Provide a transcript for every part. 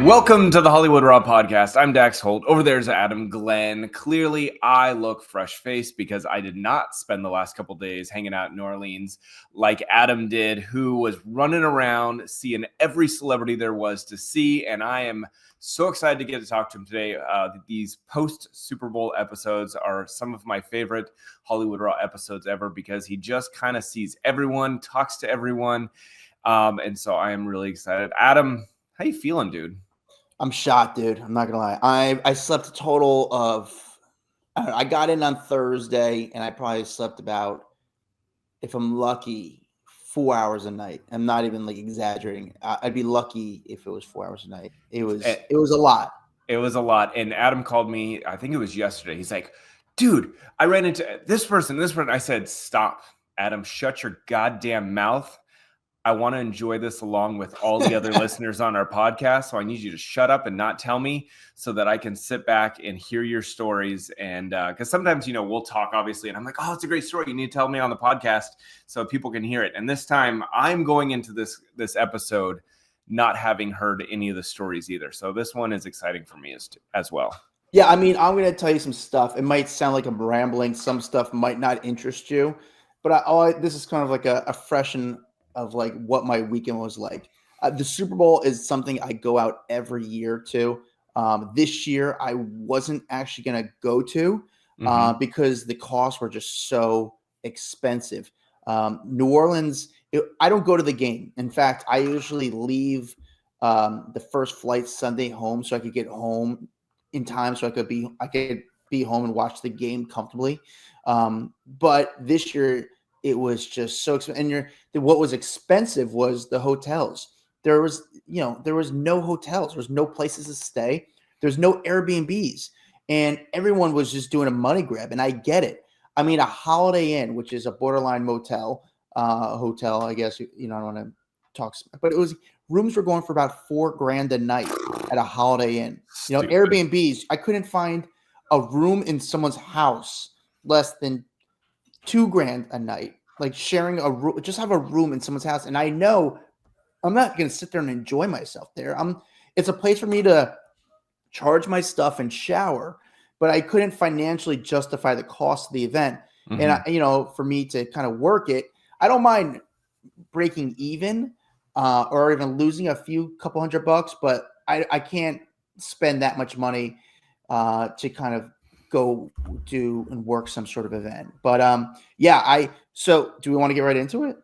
Welcome to the Hollywood Raw podcast. I'm Dax Holt. Over there's Adam Glyn. Clearly, I look fresh-faced because I did not spend the last couple days hanging out in New Orleans like Adam did, who was running around seeing every celebrity there was to see, and I am so excited to get to talk to him today. These post-Super Bowl episodes are some of my favorite Hollywood Raw episodes ever because he just kind of sees everyone, talks to everyone, and so I am really excited. Adam, how you feeling, dude? I'm shot, dude. I'm not gonna lie. I slept a total of, I got in on Thursday, and I probably slept about, if I'm lucky, 4 hours a night. I'm not even like exaggerating. I'd be lucky if it was 4 hours a night. It was a lot. It was a lot. And Adam called me, I think it was yesterday. He's like, dude, I ran into this person. I said, stop, Adam, shut your goddamn mouth. I want to enjoy this along with all the other listeners on our podcast. So I need you to shut up and not tell me so that I can sit back and hear your stories. And because sometimes, we'll talk, obviously, and I'm like, oh, it's a great story. You need to tell me on the podcast so people can hear it. And this time I'm going into this episode not having heard any of the stories either. So this one is exciting for me as well. Yeah, I mean, I'm going to tell you some stuff. It might sound like I'm rambling. Some stuff might not interest you. But this is kind of like a freshen of like what my weekend was like. The Super Bowl is something I go out every year to. This year, I wasn't actually going to go to because the costs were just so expensive. New Orleans, I don't go to the game. In fact, I usually leave the first flight Sunday home so I could get home in time so I could be home and watch the game comfortably. But this year, it was just so expensive. And what was expensive was the hotels. There was no hotels. There was no places to stay. There's no Airbnbs. And everyone was just doing a money grab. And I get it. I mean, a Holiday Inn, which is a borderline hotel, I guess, I don't want to talk, but rooms were going for about $4,000 a night at a Holiday Inn. Stupid. Airbnbs, I couldn't find a room in someone's house less than $2,000 a night, like sharing a room, just have a room in someone's house. And I know I'm not going to sit there and enjoy myself there. It's a place for me to charge my stuff and shower, but I couldn't financially justify the cost of the event. Mm-hmm. And for me to kind of work it, I don't mind breaking even or even losing a couple $100, but I can't spend that much money to kind of go do and work some sort of event. But so do we want to get right into it?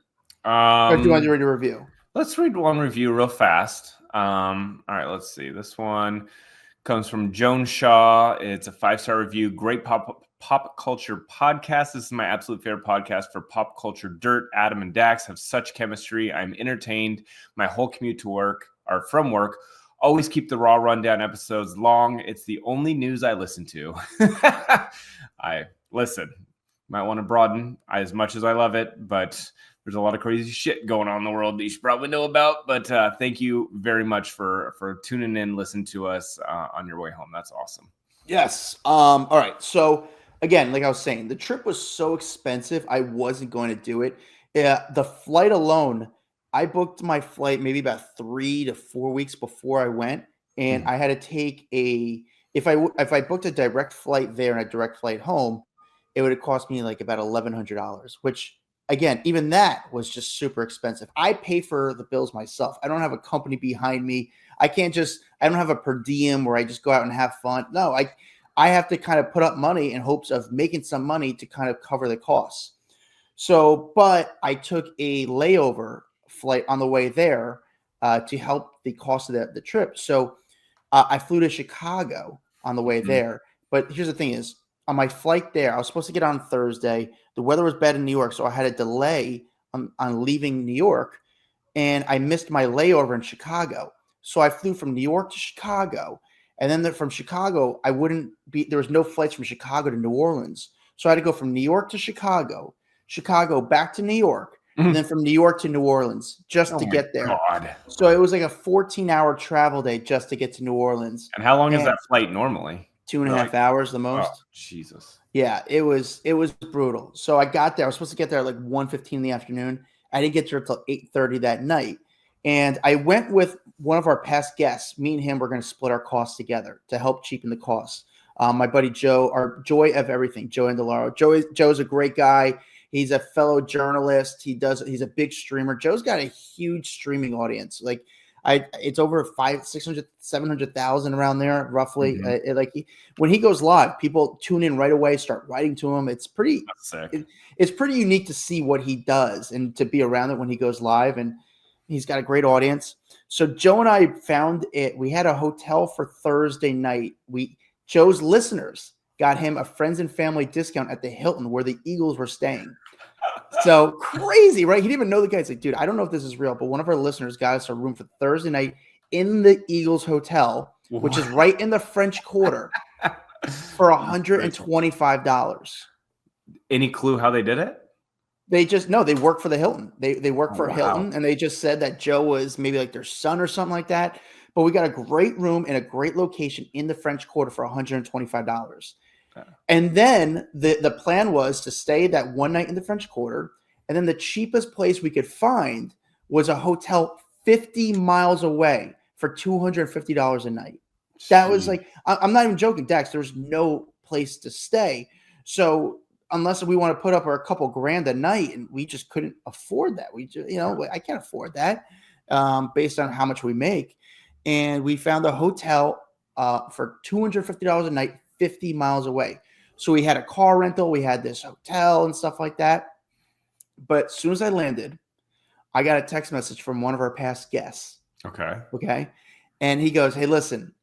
Or do you want to read a review? Let's read one review real fast. All right, let's see. This one comes from Joan Shaw. It's a 5-star review. Great pop culture podcast. This is my absolute favorite podcast for pop culture dirt. Adam and Dax have such chemistry. I'm entertained. My whole commute to work or from work. Always keep the Raw Rundown episodes long. It's the only news I listen to. I listen. Might want to broaden as much as I love it, but there's a lot of crazy shit going on in the world that you should probably know about. But thank you very much for tuning in, listen to us on your way home. That's awesome. Yes. All right. So again, like I was saying, the trip was so expensive, I wasn't going to do it. The flight alone, I booked my flight maybe about 3 to 4 weeks before I went, and I had to take if I booked a direct flight there and a direct flight home, it would have cost me like about $1,100, which again, even that was just super expensive. I pay for the bills myself. I don't have a company behind me. I don't have a per diem where I just go out and have fun. No, I have to kind of put up money in hopes of making some money to kind of cover the costs. So, but I took a layover flight on the way there to help the cost of the trip. So I flew to Chicago on the way there. But here's the thing is, on my flight there, I was supposed to get on Thursday. The weather was bad in New York, so I had a delay on leaving New York, and I missed my layover in Chicago. So I flew from New York to Chicago, and then from Chicago, there was no flights from Chicago to New Orleans. So I had to go from New York to Chicago back to New York, and then from New York to New Orleans just to get there. God. So it was like a 14-hour travel day just to get to New Orleans. And how long is that flight normally? 2.5 hours the most. Oh, Jesus. Yeah, it was brutal. So I got there. I was supposed to get there at like 1:15 in the afternoon. I didn't get there until 8:30 that night. And I went with one of our past guests, me and him, we're going to split our costs together to help cheapen the costs. My buddy Joe, our joy of everything, Joe Andolaro. Joe's a great guy. He's a fellow journalist. He's a big streamer. Joe's got a huge streaming audience. Like it's over 600, 700,000 around there, roughly. When he goes live, people tune in right away, start writing to him. It's pretty, it's pretty unique to see what he does and to be around it when he goes live. And he's got a great audience. So Joe and I found it. We had a hotel for Thursday night. Joe's listeners got him a friends and family discount at the Hilton where the Eagles were staying. So crazy, right? He didn't even know the guy. He's like, dude, I don't know if this is real, but one of our listeners got us a room for Thursday night in the Eagles hotel, which is right in the French Quarter, for $125. Any clue how they did it? They work for the Hilton. They work for Hilton, and they just said that Joe was maybe like their son or something like that. But we got a great room in a great location in the French Quarter for $125. Okay. And then the plan was to stay that one night in the French Quarter, and then the cheapest place we could find was a hotel 50 miles away for $250 a night. That was like, I'm not even joking, Dax. There's no place to stay. So unless we want to put up a couple grand a night, and we just couldn't afford that. I can't afford that based on how much we make. And we found a hotel for $250 a night, 50 miles away. So we had a car rental, we had this hotel and stuff like that. But as soon as I landed, I got a text message from one of our past guests. Okay. And he goes, hey, listen,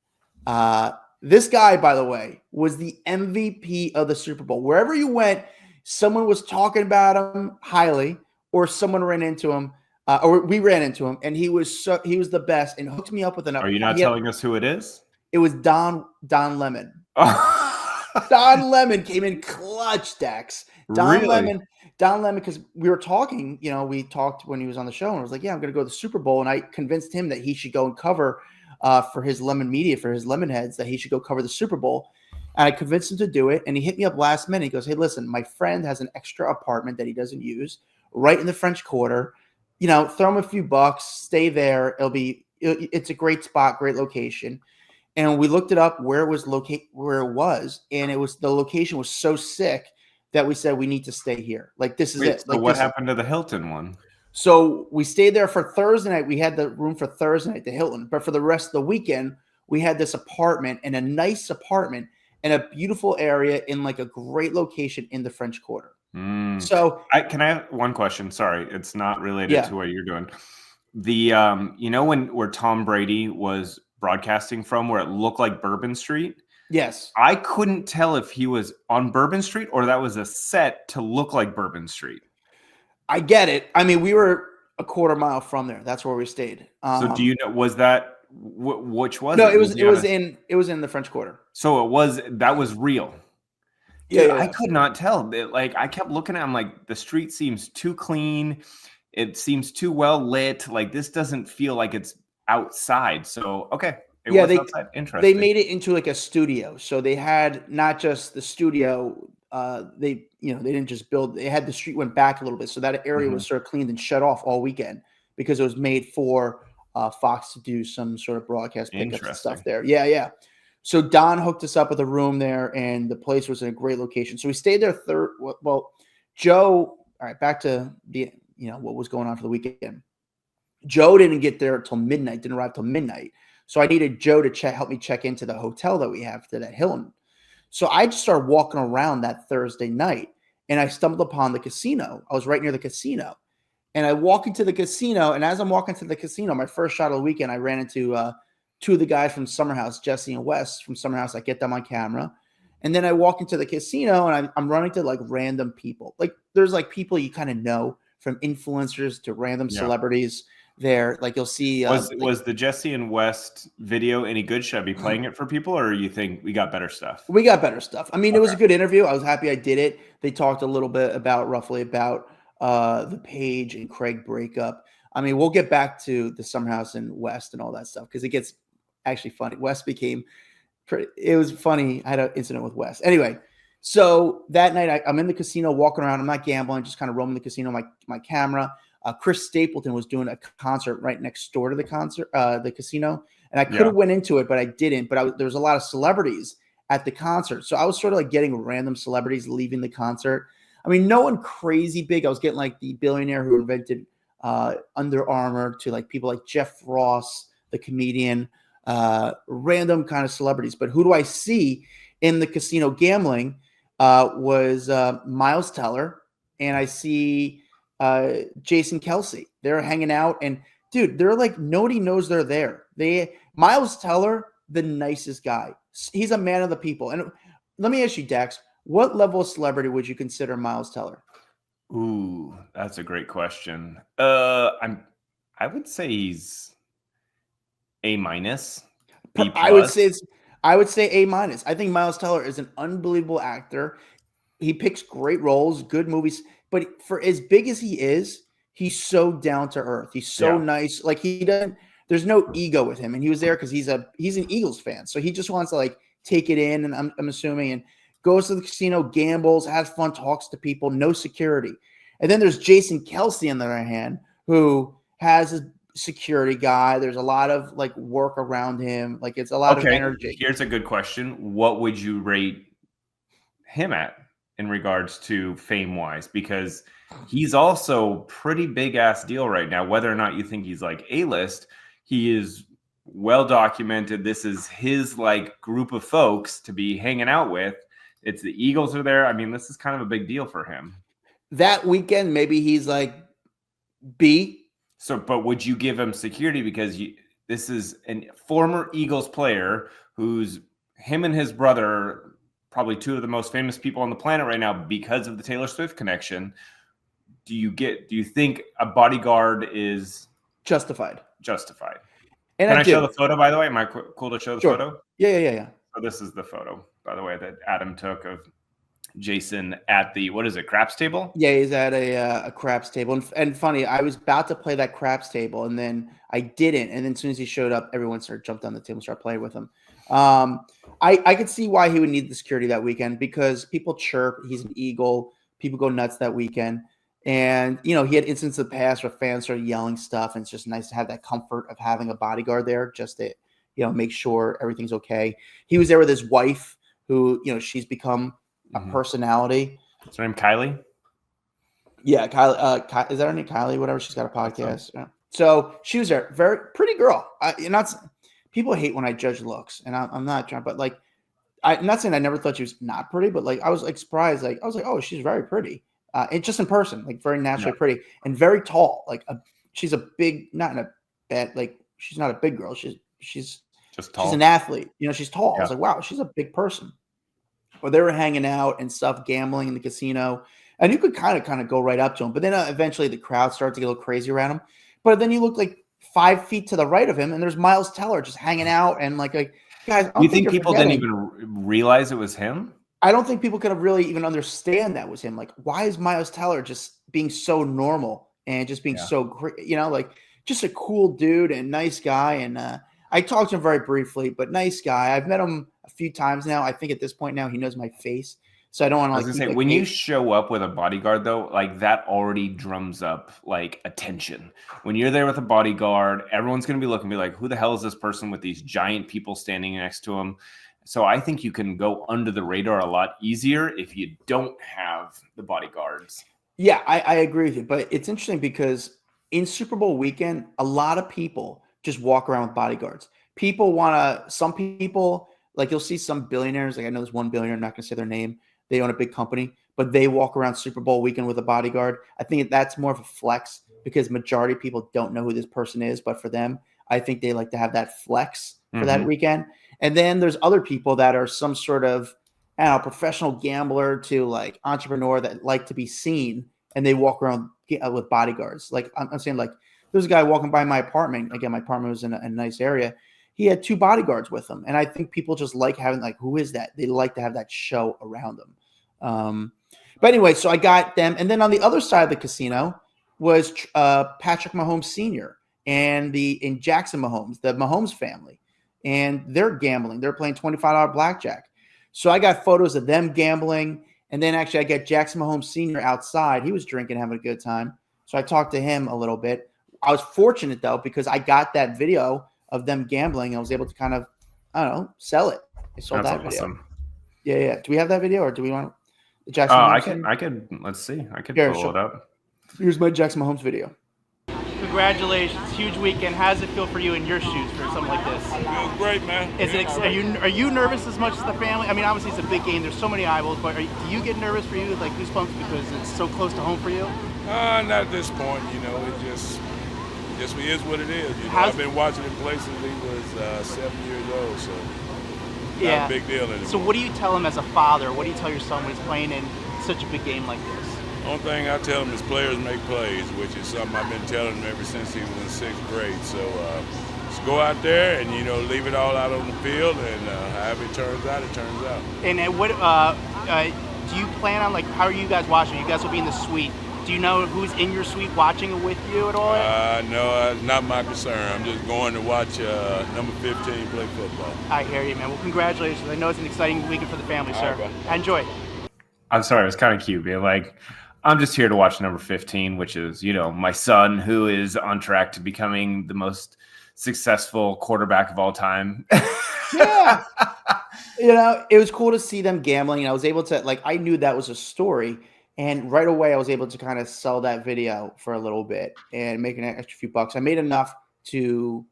this guy, by the way, was the MVP of the Super Bowl. Wherever you went, someone was talking about him highly, or someone ran into him, or we ran into him, and he was the best and hooked me up with Are you not telling us who it is? It was Don Lemon. Don Lemon came in clutch, Dax. Don Lemon, because we were talking, we talked when he was on the show, and I was like, yeah, I'm going to go to the Super Bowl. And I convinced him that he should go and cover for his Lemon Media, for his Lemon Heads, that he should go cover the Super Bowl. And I convinced him to do it. And he hit me up last minute. He goes, hey, listen, my friend has an extra apartment that he doesn't use right in the French Quarter. Throw him a few bucks, stay there. It's a great spot, great location. And we looked it up where it was and the location was so sick that we said we need to stay here. Like, this is it. So what happened to the Hilton one? So we stayed there for Thursday night. We had the room for Thursday night, the Hilton. But for the rest of the weekend, we had this apartment, and a nice apartment in a beautiful area in like a great location in the French Quarter. So can I have one question? Sorry, it's not related to what you're doing. The where Tom Brady was broadcasting from, where it looked like Bourbon Street. Yes. I couldn't tell if he was on Bourbon Street or that was a set to look like Bourbon Street. I get it. I mean, we were a quarter mile from there. That's where we stayed. So do you know, was that which was no, it? It was in the French Quarter. So that was real. Dude, yeah. I could not tell. I kept looking at him like the street seems too clean. It seems too well lit. Like, this doesn't feel like it's outside. So, okay. It was outside. Interesting. They made it into like a studio. So they had not just the studio. They didn't just build. They had the street went back a little bit. So that area was sort of cleaned and shut off all weekend because it was made for Fox to do some sort of broadcast pickups and stuff there. Yeah. So Don hooked us up with a room there, and the place was in a great location. So we stayed there Joe, all right, back to the, what was going on for the weekend. Joe didn't get there until midnight, didn't arrive till midnight. So I needed Joe to help me check into the hotel that we have, to that Hilton. So I just started walking around that Thursday night, and I stumbled upon the casino. I was right near the casino. And I walk into the casino, and as I'm walking to the casino, my first shot of the weekend, I ran into two of the guys from Summer House, Jesse and Wes from Summer House. I get them on camera. And then I walk into the casino, and I'm running to like random people. Like, there's like people you kind of know, from influencers to random celebrities there. Like, you'll see. Was the Jesse and West video any good? Should I be playing it for people, or you think we got better stuff? We got better stuff. I mean, It was a good interview. I was happy I did it. They talked a little bit about the Paige and Craig breakup. I mean, we'll get back to the Summer House and West and all that stuff, because it gets actually funny. West it was funny. I had an incident with West. Anyway, so that night I'm in the casino walking around. I'm not gambling, just kind of roaming the casino, my camera. Chris Stapleton was doing a concert right next door to the casino, and I could Yeah. have went into it, but I didn't. But there was a lot of celebrities at the concert, so I was sort of like getting random celebrities leaving the concert. I mean, no one crazy big. I was getting like the billionaire who invented Under Armour to like people like Jeff Ross, the comedian, random kind of celebrities. But who do I see in the casino gambling was Miles Teller, and I see Jason Kelce. They're hanging out, and dude, they're like nobody knows they're there. Miles Teller, the nicest guy. He's a man of the people. And let me ask you, Dax, what level of celebrity would you consider Miles Teller? Ooh, that's a great question. I would say he's A minus, B I would plus. say A minus. I think Miles Teller is an unbelievable actor. He picks great roles, good movies, but for as big as he is, he's so down to earth. He's so Yeah. nice. Like he doesn't. There's no ego with him, and he was there because he's an Eagles fan, so he just wants to like take it in. And I'm assuming, and goes to the casino, gambles, has fun, talks to people, no security. And then there's Jason Kelce on the other hand, who has a security guy. There's a lot of like work around him. Like it's a lot of Okay, energy. here's a good question. What would you rate him at in regards to fame wise? Because he's also pretty big ass deal right now. Whether or not you think he's like A-list, he is well documented. This is his like group of folks to be hanging out with. It's the Eagles are there. I mean, this is kind of a big deal for him. That weekend, maybe he's like B. So, but would you give him security because this is a former Eagles player who's him and his brother, probably two of the most famous people on the planet right now because of the Taylor Swift connection. Do you think a bodyguard is Justified? And Can I I show do. the photo, by the way? Am I cool to show the Sure. photo? Yeah. So this is the photo, by the way, that Adam took of Jason at the, what is it, craps table? Yeah, he's at a craps table. And funny, I was about to play that craps table, and then I didn't. And then as soon as he showed up, everyone jumped on the table and started playing with him. I could see why he would need the security that weekend because people chirp. He's an Eagle. People go nuts that weekend. And, he had instances in the past where fans started yelling stuff, and it's just nice to have that comfort of having a bodyguard there just to, make sure everything's okay. He was there with his wife who, she's become a personality. Is her name Kylie? Yeah, Kylie. Is that her name? Kylie, whatever. She's got a podcast. Yeah. So she was there. Very pretty girl. People hate when I judge looks, and I'm not trying, but like, I'm not saying I never thought she was not pretty, but like I was like surprised. Like I was like, oh, she's very pretty. And just in person, like very naturally pretty and very tall. Like she's a big, not in a bad, like she's not a big girl. She's just tall. She's an athlete. She's tall. Yeah. I was like, wow, she's a big person. Well, they were hanging out and stuff, gambling in the casino, and you could kind of go right up to him. But then eventually the crowd started to get a little crazy around him. But then you look like 5 feet to the right of him, and there's Miles Teller just hanging out and like guys. You think people didn't even realize it was him? I don't think people could have really even understand that was him. Like, why is Miles Teller just being so normal and just being so great? Like just a cool dude and nice guy. And I talked to him very briefly, but nice guy. I've met him a few times now. I think at this point now he knows my face, so I don't want to. I was gonna say, when you show up with a bodyguard, though, like that already drums up like attention. When you're there with a bodyguard, everyone's gonna be looking, be like, "Who the hell is this person with these giant people standing next to him?" So I think you can go under the radar a lot easier if you don't have the bodyguards. Yeah, I agree with you, but it's interesting because in Super Bowl weekend, a lot of people just walk around with bodyguards. Some people, like you'll see some billionaires, like I know there's one billionaire, I'm not going to say their name. They own a big company, but they walk around Super Bowl weekend with a bodyguard. I think that's more of a flex because majority of people don't know who this person is, but for them, I think they like to have that flex for that weekend. And then there's other people that are some sort of, I don't know, professional gambler to like entrepreneur that like to be seen, and they walk around with bodyguards. Like I'm saying, like there's a guy walking by my apartment. Again, my apartment was in a nice area. He had 2 bodyguards with him, and I think people just like having like, who is that? They like to have that show around them. But anyway, so I got them, and then on the other side of the casino was Patrick Mahomes Sr. and Jackson Mahomes, the Mahomes family, and they're gambling. They're playing $25 blackjack. So I got photos of them gambling, and then actually I got Jackson Mahomes Sr. outside. He was drinking, having a good time. So I talked to him a little bit. I was fortunate though, because I got that video of them gambling. I was able to kind of, I don't know, sell it. I sold That's that awesome. video. Yeah. Do we have that video, or do we want the Jackson Mahomes video? I could. Let's see. I could Here, pull it up. Here's my Jackson Mahomes video. Congratulations, huge weekend. How does it feel for you in your shoes for something like this? Feels great, man. Are you nervous as much as the family? I mean, obviously it's a big game. There's so many eyeballs, but do you get nervous for you, like goosebumps, because it's so close to home for you? Not at this point. It just is what it is. I've been watching him play since he was 7 years old, so not a big deal anymore. So what do you tell him as a father? What do you tell your son when he's playing in such a big game like this? Only thing I tell him is players make plays, which is something I've been telling him ever since he was in 6th grade. So just go out there and, leave it all out on the field, and however it turns out, it turns out. And what do you plan on, how are you guys watching? You guys will be in the suite. Do you know who's in your suite watching it with you at all? No, it's not my concern. I'm just going to watch number 15 play football. I hear you, man. Well, congratulations. I know it's an exciting weekend for the family, sir. Right, enjoy. I'm sorry. It was kind of cute being like, I'm just here to watch number 15, which is, my son, who is on track to becoming the most successful quarterback of all time. Yeah. It was cool to see them gambling. And I was able to, I knew that was a story. And right away, I was able to kind of sell that video for a little bit and make an extra few bucks. I made enough to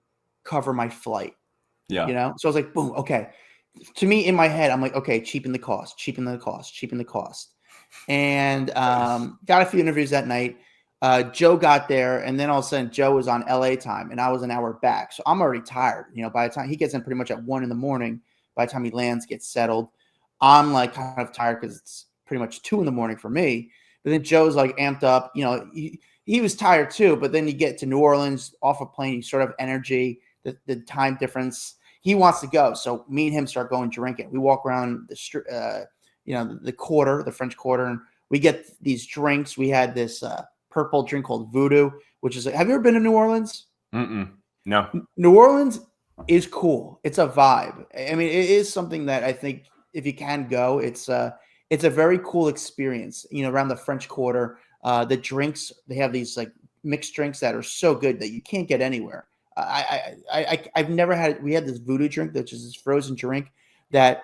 cover my flight. Yeah. So I was like, boom, okay. To me, in my head, I'm like, okay, cheapen the cost. And got a few interviews that night. Joe got there, and then all of a sudden, Joe was on LA time, and I was an hour back. So I'm already tired. By the time he gets in pretty much at 1 a.m, by the time he lands, gets settled, I'm kind of tired because it's pretty much 2 a.m. for me. But then Joe's amped up. He was tired too. But then you get to New Orleans off a plane, you sort of energy, the time difference. He wants to go, so me and him start going drinking. We walk around the street. The quarter, the French Quarter, and we get these drinks. We had this purple drink called Voodoo, which is have you ever been to New Orleans? No. New Orleans is cool. It's a vibe. I mean, it is something that I think if you can go, it's a very cool experience. Around the French Quarter, the drinks, they have these mixed drinks that are so good that you can't get anywhere. I've never had. We had this Voodoo drink, which is this frozen drink that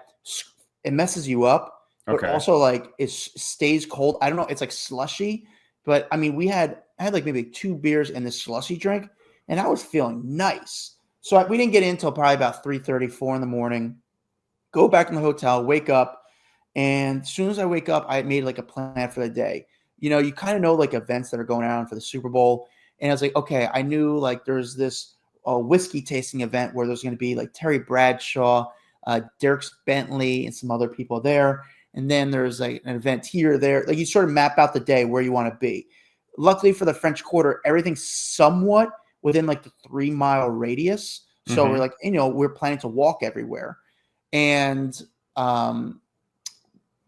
it messes you up. But also it stays cold. I don't know. It's slushy, but I mean, I had maybe 2 beers and this slushy drink, and I was feeling nice. So we didn't get in until probably about 3:30, 4 a.m. Go back in the hotel, wake up, and as soon as I wake up, I made a plan for the day. You kind of know events that are going on for the Super Bowl, and I was like, okay, I knew there's this whiskey tasting event where there's going to be Terry Bradshaw, Dierks Bentley, and some other people there. And then there's an event here or there. You sort of map out the day where you want to be. Luckily for the French Quarter, everything's somewhat within the 3-mile radius. So we're we're planning to walk everywhere. And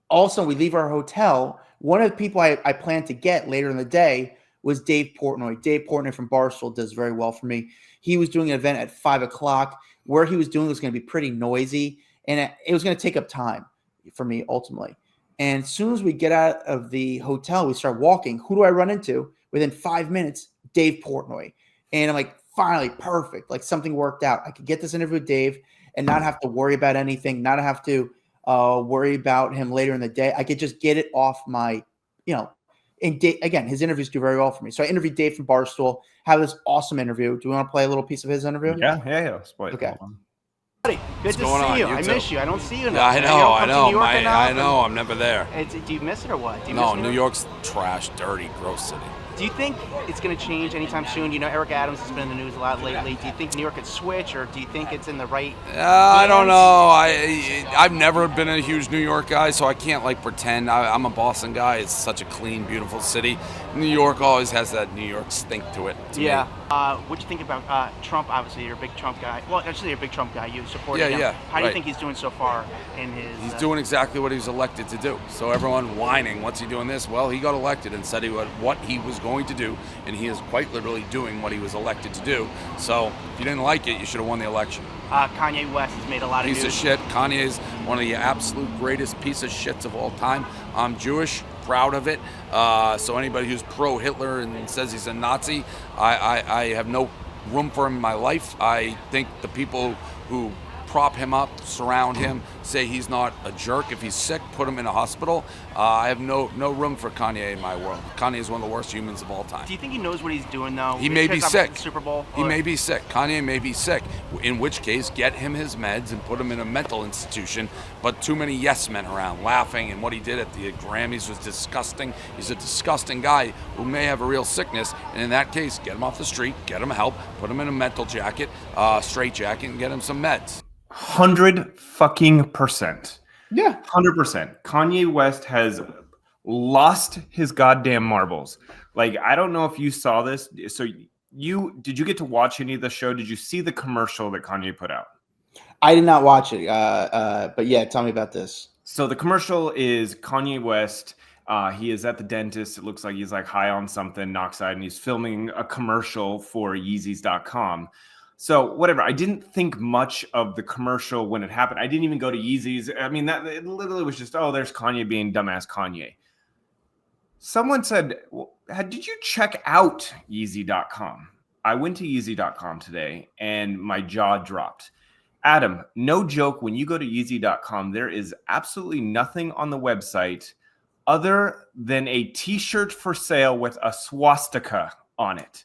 also we leave our hotel. One of the people I planned to get later in the day was Dave Portnoy. Dave Portnoy from Barstool does very well for me. He was doing an event at 5 o'clock. Where he was doing was going to be pretty noisy, and it was going to take up time for me ultimately. And as soon as we get out of the hotel, we start walking. Who do I run into? Within 5 minutes, Dave Portnoy. And I'm like, finally, perfect. Something worked out. I could get this interview with Dave and not have to worry about anything, not have to worry about him later in the day. I could just get it off my, and Dave, again, his interviews do very well for me. So I interviewed Dave from Barstool, have this awesome interview. Do we want to play a little piece of his interview? Yeah. Okay. Good to see you. I miss you. I don't see you enough. I know. I know. I'm never there. Do you miss it or what? No, New York's trash, dirty, gross city. Do you think it's going to change anytime soon? Eric Adams has been in the news a lot lately. Do you think New York could switch, or do you think it's in the right I don't know. I've never been a huge New York guy, so I can't pretend. I'm a Boston guy. It's such a clean, beautiful city. New York always has that New York stink to it. To me. What do you think about Trump? Obviously, you're a big Trump guy. Well, actually, you're a big Trump guy. You support him. Yeah. How do you think he's doing so far in his... He's doing exactly what he was elected to do. So everyone whining, what's he doing this? Well, he got elected and said what he was going to do, and he is quite literally doing what he was elected to do. So if you didn't like it, you should have won the election. Kanye West has made a lot of news. Piece of shit. Kanye is one of the absolute greatest piece of shits of all time. I'm Jewish. proud of it. So anybody who's pro-Hitler and says he's a Nazi, I have no room for him in my life. I think the people who prop him up, surround him, say he's not a jerk. If he's sick, put him in a hospital. I have no room for Kanye in my world. Kanye is one of the worst humans of all time. Do you think he knows what he's doing though? He may be sick. Super Bowl. He may be sick. Kanye may be sick. In which case, get him his meds and put him in a mental institution. But too many yes men around laughing, and what he did at the Grammys was disgusting. He's a disgusting guy who may have a real sickness. And in that case, get him off the street, get him help, put him in a mental jacket, straight jacket, and get him some meds. 100%. Yeah. 100%. Kanye West has lost his goddamn marbles. Like, I don't know if you saw this. So did you get to watch any of the show? Did you see the commercial that Kanye put out? I did not watch it. But yeah, tell me about this. So the commercial is Kanye West. He is at the dentist. It looks like he's like high on something, knocks out, and he's filming a commercial for Yeezys.com. So whatever, I didn't think much of the commercial when it happened. I didn't even go to Yeezys. I mean, that it literally was just, oh, there's Kanye being dumbass Kanye. Someone said, well, did you check out Yeezy.com? I went to Yeezy.com today and my jaw dropped. Adam, no joke, when you go to Yeezy.com, there is absolutely nothing on the website other than a t-shirt for sale with a swastika on it.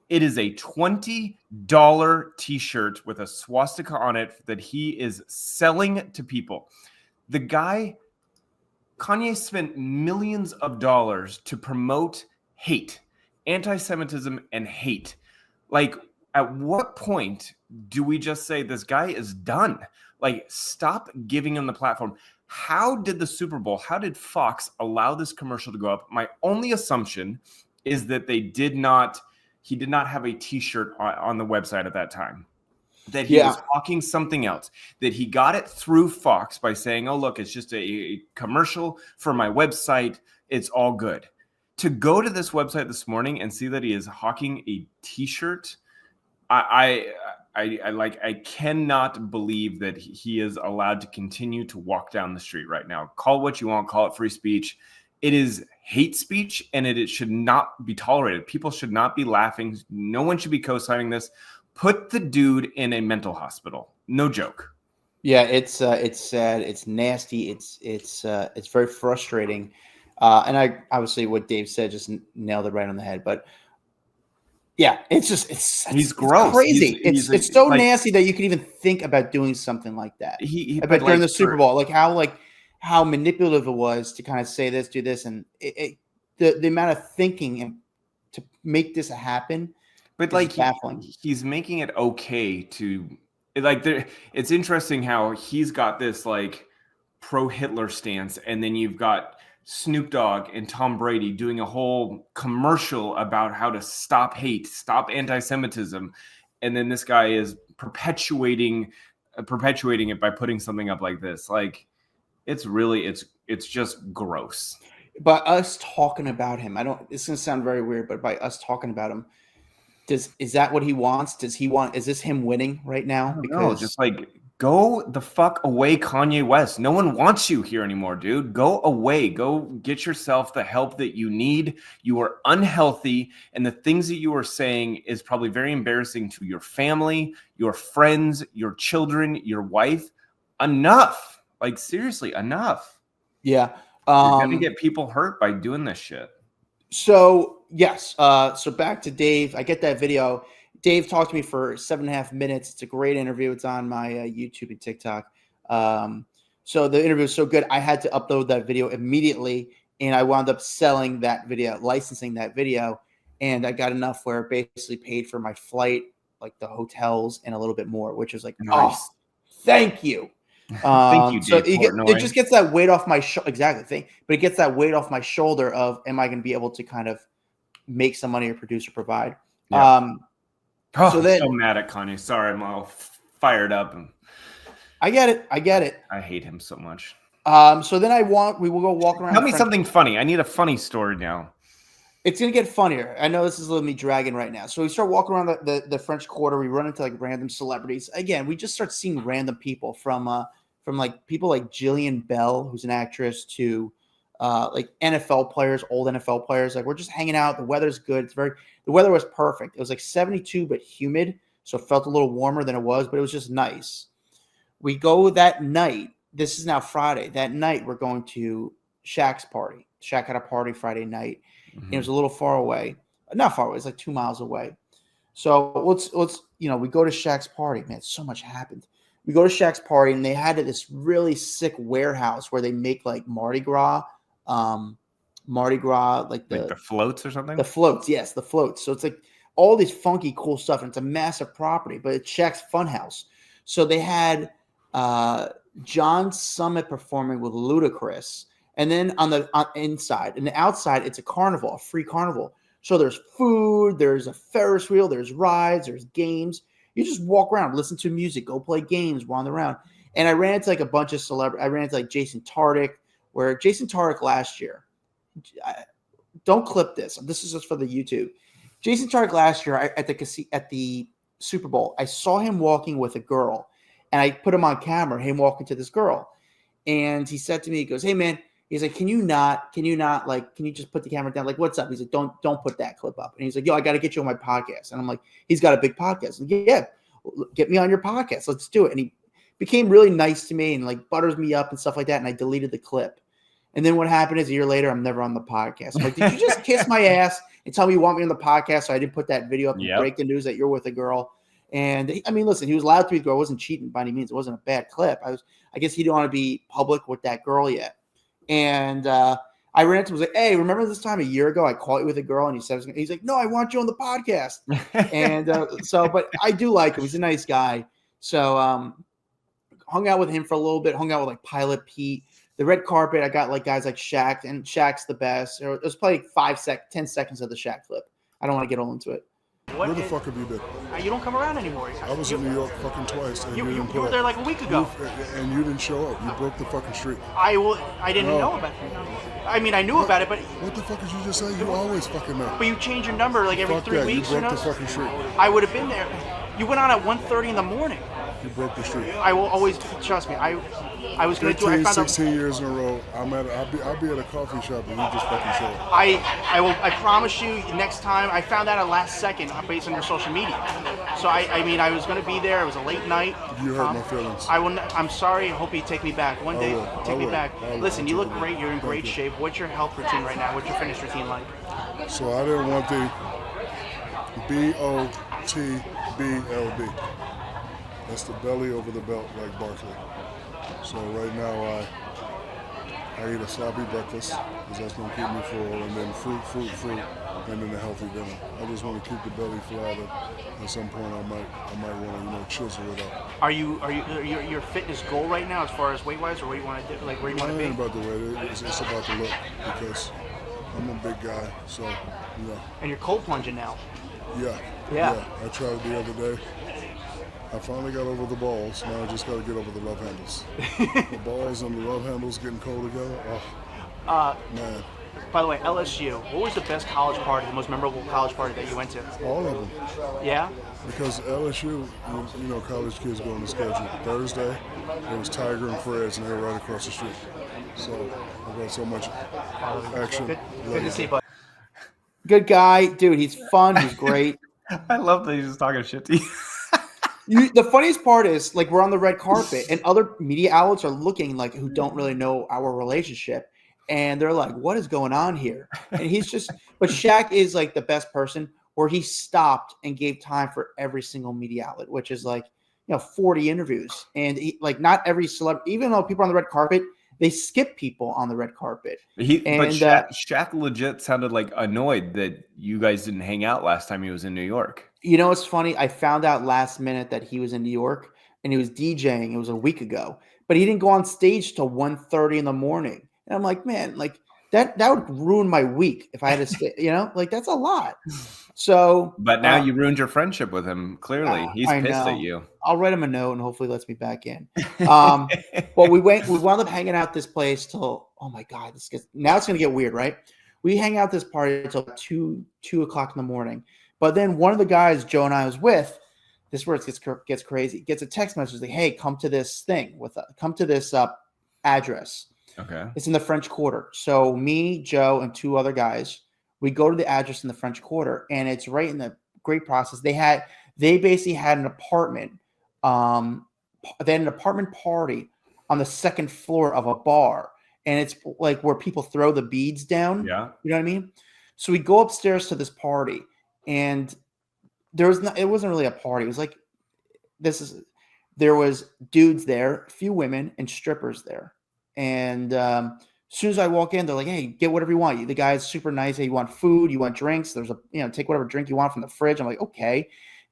It is a $20 t-shirt with a swastika on it that he is selling to people. The guy, Kanye, spent millions of dollars to promote hate, anti-Semitism, and hate. Like, at what point do we just say this guy is done? Like, stop giving him the platform. How did the Super Bowl, how did Fox allow this commercial to go up? My only assumption is that he did not have a t-shirt on the website at that time, that he was hawking something else, that he got it through Fox by saying, oh, look, it's just a commercial for my website. It's all good. To go to this website this morning and see that he is hawking a t-shirt, I cannot believe that he is allowed to continue to walk down the street right now. Call it what you want, call it free speech. It is hate speech, and it should not be tolerated. People should not be laughing. No one should be co-signing this. Put the dude in a mental hospital. No joke. Yeah, it's sad. It's nasty. It's very frustrating. And I obviously what Dave said just nailed it right on the head. But yeah, he's gross. Crazy. It's so like, nasty that you could even think about doing something like that. But during the Super Bowl, how manipulative it was to kind of say this, do this, and the amount of thinking and to make this happen. But like baffling. He's making it okay to it's interesting how he's got this like pro-Hitler stance, and then you've got Snoop Dogg and Tom Brady doing a whole commercial about how to stop hate, stop anti-Semitism, and then this guy is perpetuating it by putting something up like this. Like, it's just gross. By us talking about him, it's gonna sound very weird, but by us talking about him, is that what he wants? Is this him winning right now? Because just like, go the fuck away, Kanye West. No one wants you here anymore, dude. Go away. Go get yourself the help that you need. You are unhealthy, and the things that you are saying is probably very embarrassing to your family, your friends, your children, your wife. Enough. Like, seriously, enough. Yeah. You're gonna get people hurt by doing this shit. So yes. So back to Dave. I get that video. Dave talked to me for 7.5 minutes. It's a great interview. It's on my YouTube and TikTok. So the interview was so good, I had to upload that video immediately, and I wound up selling that video, licensing that video, and I got enough where it basically paid for my flight, like the hotels, and a little bit more, which was like, nice. Oh, thank you. Thank you, Dave Portnoy. It just gets that weight off my shoulder. Exactly. But it gets that weight off my shoulder of, am I going to be able to kind of make some money or produce or provide? Yeah. So then, I'm so mad at Kanye. Sorry, I'm all fired up. And I get it. I hate him so much. So then we will go walk around. Tell me something funny. I need a funny story now. It's gonna get funnier. I know this is a little me dragging right now. So we start walking around the French Quarter. We run into like random celebrities. Again, we just start seeing random people from like people like Jillian Bell, who's an actress, to like NFL players, old NFL players. Like we're just hanging out. The weather's good. The weather was perfect. It was like 72, but humid. So it felt a little warmer than it was, but it was just nice. We go that night. This is now Friday. That night we're going to Shaq's party. Shaq had a party Friday night. And it was a little far away. Not far away. It's like 2 miles away. So let's we go to Shaq's party. Man, so much happened. We go to Shaq's party, and they had this really sick warehouse where they make like Mardi Gras, like the floats or something. The floats, yes, the floats. So it's like all this funky, cool stuff, and it's a massive property. But it's Shaq's Funhouse. So they had John Summit performing with Ludacris, and then on the inside and the outside, it's a carnival, a free carnival. So there's food, there's a Ferris wheel, there's rides, there's games. You just walk around, listen to music, go play games, wander around. And I ran into like a bunch of celebrities. I ran into like Jason Tartick, where Jason Tartick last year. Don't clip this. This is just for the YouTube. Jason Tartick last year at the Super Bowl, I saw him walking with a girl, and I put him on camera, him walking to this girl. And he said to me, he goes, "Hey man," he's like, can you just put the camera down? Like, what's up? He's like, don't put that clip up. And he's like, yo, I got to get you on my podcast. And I'm like, he's got a big podcast. I'm like, yeah, get me on your podcast. Let's do it. And he became really nice to me and like butters me up and stuff like that. And I deleted the clip. And then what happened is a year later, I'm never on the podcast. I'm like, did you just kiss my ass and tell me you want me on the podcast? So I didn't put that video up and break the news that you're with a girl. And I mean, listen, he was allowed to be a girl. I wasn't cheating by any means. It wasn't a bad clip. I guess he didn't want to be public with that girl yet. And I ran into him. I was like, hey, remember this time a year ago I caught you with a girl? And he's like, no, I want you on the podcast. And but I do like him. He's a nice guy. So hung out with him for a little bit, hung out with like Pilot Pete. The red carpet, I got like guys like Shaq, and Shaq's the best. It was probably 10 seconds of the Shaq clip. I don't want to get all into it. Where the fuck have you been? You don't come around anymore. I was in New York fucking twice. And you were there like a week ago. And you didn't show up. You broke the fucking streak. I didn't know about it. I mean, I knew about it, but... What the fuck did you just say? You always fucking know. But you change your number like every 3 weeks. You broke the fucking streak. I would have been there. You went on at 1:30 in the morning. You broke the streak. I will always... Trust me. I was going to do it. 16 years in a row. I'll be at a coffee shop and you just fucking show up. I promise you next time. I found out at last second based on your social media. So I was going to be there. It was a late night. You hurt my feelings. I'm sorry. I hope you take me back. One day, take me back. Listen, you look great. You're in great shape. What's your health routine right now? What's your fitness routine like? So I didn't want the BOTBLB. That's the belly over the belt, like Barkley. So right now I eat a sloppy breakfast because that's going to keep me full, and then fruit, and then a healthy dinner. I just want to keep the belly flat. At some point I might want to chisel it up. Are you your fitness goal right now as far as weight wise, or what you want to do, like where you want to be? It ain't about the weight. It's about the look, because I'm a big guy. So yeah. And you're cold plunging now. Yeah. I tried the other day. I finally got over the balls. Now I just got to get over the love handles. The balls and the love handles getting cold together. Oh, man. By the way, LSU, what was the best college party, the most memorable college party that you went to? All of them. Yeah? Because LSU, college kids go on the schedule. Thursday, it was Tiger and Fred's, and they were right across the street. So I got so much action. Good to see, bud. Good guy. Dude, he's fun. He's great. I love that he's just talking shit to you. The funniest part is, like, we're on the red carpet, and other media outlets are looking, like, who don't really know our relationship, and they're like, what is going on here? And he's just – but Shaq is, like, the best person where he stopped and gave time for every single media outlet, which is, like, 40 interviews. And, not every celebrity – even though people are on the red carpet, they skip people on the red carpet. But Shaq legit sounded, like, annoyed that you guys didn't hang out last time he was in New York. You know, it's funny. I found out last minute that he was in New York and he was DJing. It was a week ago, but he didn't go on stage till 1:30 in the morning. And I'm like, man, like that would ruin my week if I had to stay, that's a lot. So, but now you ruined your friendship with him. Clearly he's pissed at you. I'll write him a note and hopefully he lets me back in. Well, we wound up hanging out this place till, oh my God, now it's going to get weird, right? We hang out this party until 2 o'clock in the morning. But then one of the guys Joe and I was with, this is where it gets crazy. Gets a text message like, "Hey, come to this thing come to this address." Okay. It's in the French Quarter. So me, Joe, and two other guys, we go to the address in the French Quarter, and it's right in the great process. They basically had an apartment. They had an apartment party on the second floor of a bar, and it's like where people throw the beads down. Yeah. You know what I mean? So we go upstairs to this party, and it wasn't really a party. It was like there was dudes there, a few women, and strippers there. And as soon as I walk in, they're like, "Hey, get whatever you want." The guy's super nice. Hey, you want food? You want drinks? There's take whatever drink you want from the fridge. I'm like, okay.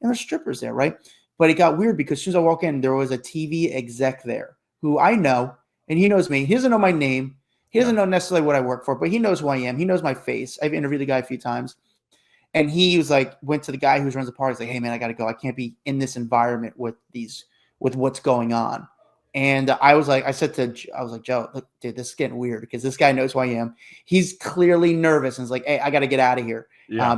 And there's strippers there, right? But it got weird because as soon as I walk in, there was a TV exec there who I know, and he knows me. He doesn't know my name. He doesn't know necessarily what I work for, but he knows who I am. He knows my face. I've interviewed the guy a few times. And he was like, went to the guy who runs the party. He's like, "Hey, man, I got to go. I can't be in this environment with what's going on." And I was like, "Joe, look, dude, this is getting weird because this guy knows who I am. He's clearly nervous and is like, hey, I got to get out of here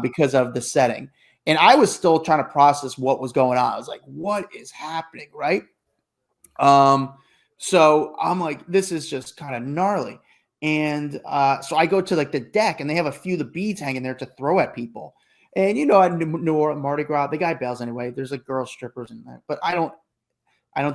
because of the setting." And I was still trying to process what was going on. I was like, what is happening, right? So I'm like, this is just kind of gnarly. And so I go to like the deck, and they have a few of the beads hanging there to throw at people. And at New Orleans, Mardi Gras, the guy bails anyway. There's like girl strippers in there, but I don't